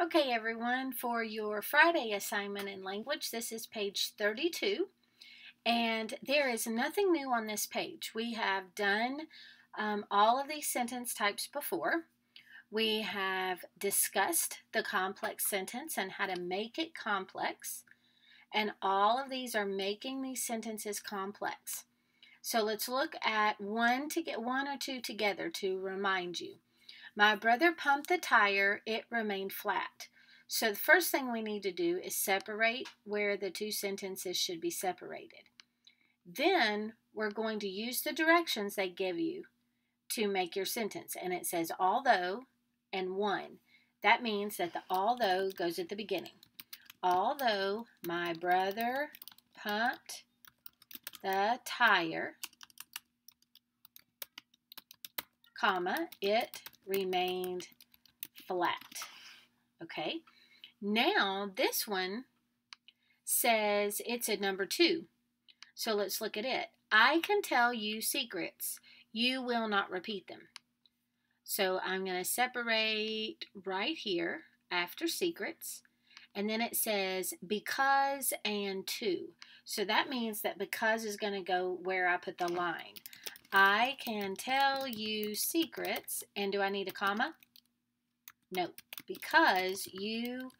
Okay, everyone, for your Friday assignment in language, this is page 32, and there is nothing new on this page. We have done all of these sentence types before. We have discussed the complex sentence and how to make it complex, and all of these are making these sentences complex. So let's look at one or two together to remind you. My brother pumped the tire, it remained flat. So the first thing we need to do is separate where the two sentences should be separated. Then we're going to use the directions they give you to make your sentence. And it says although and one. That means that the although goes at the beginning. Although my brother pumped the tire, comma, it remained flat. Okay, now this one says it's a number 2. So let's look at it. I can tell you secrets. You will not repeat them. So I'm going to separate right here after secrets. And then it says because and to. So that means that because is going to go where I put the line. I can tell you secrets. And do I need a comma? No, because you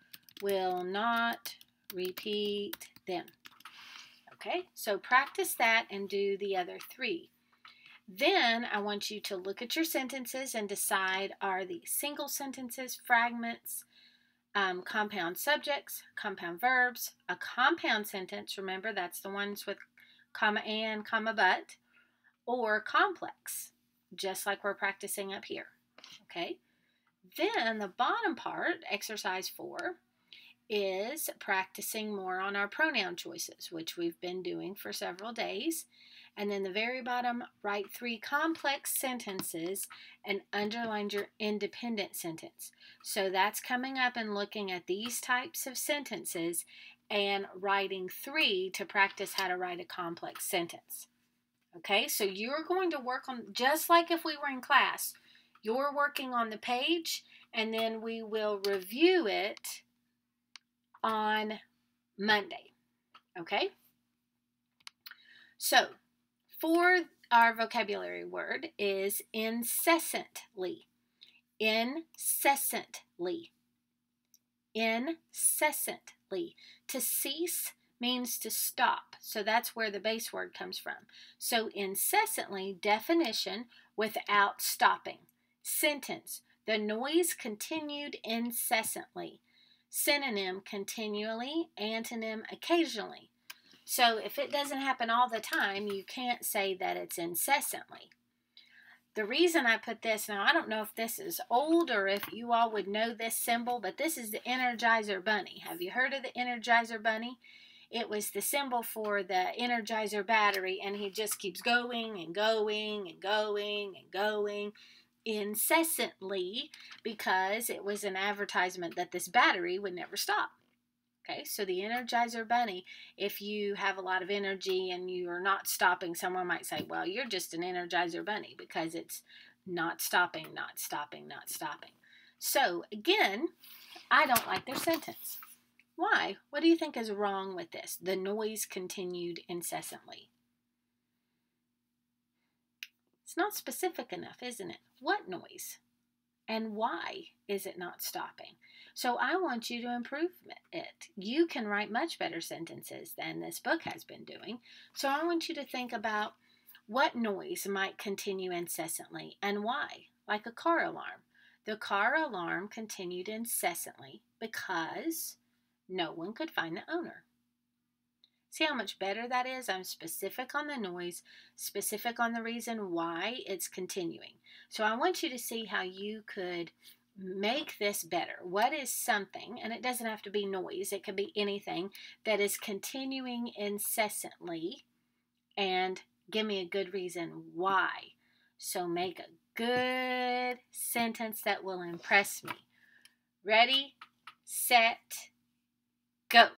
will not repeat them. Okay, so practice that and do the other 3. Then I want you to look at your sentences and decide, are these single sentences, fragments, compound subjects, compound verbs, a compound sentence, remember that's the ones with comma and, comma but, or complex, just like we're practicing up here. Okay, then the bottom part, exercise 4, is practicing more on our pronoun choices, which we've been doing for several days. And then the very bottom, write 3 complex sentences and underline your independent sentence. So that's coming up and looking at these types of sentences and writing 3 to practice how to write a complex sentence. Okay, so you're going to work on, just like if we were in class, you're working on the page and then we will review it on Monday. Okay? So, for our vocabulary word is incessantly. Incessantly. Incessantly. To cease means to stop. So that's where the base word comes from. So incessantly, definition, without stopping. Sentence, the noise continued incessantly. Synonym, continually. Antonym, occasionally. So if it doesn't happen all the time, you can't say that it's incessantly. The reason I put this, now I don't know if this is old or if you all would know this symbol, but this is the Energizer Bunny. Have you heard of the Energizer Bunny? It was the symbol for the Energizer battery, and he just keeps going and going and going and going incessantly because it was an advertisement that this battery would never stop. Okay, so the Energizer Bunny, if you have a lot of energy and you are not stopping, someone might say, well, you're just an Energizer Bunny because it's not stopping, not stopping, not stopping. So, again, I don't like their sentence. Why? What do you think is wrong with this? The noise continued incessantly. It's not specific enough, isn't it? What noise? And why is it not stopping? So I want you to improve it. You can write much better sentences than this book has been doing. So I want you to think about what noise might continue incessantly and why. Like a car alarm. The car alarm continued incessantly because no one could find the owner. See how much better that is? I'm specific on the noise, specific on the reason why it's continuing. So I want you to see how you could make this better. What is something, and it doesn't have to be noise, it could be anything, that is continuing incessantly, and give me a good reason why. So make a good sentence that will impress me. Ready, set, go.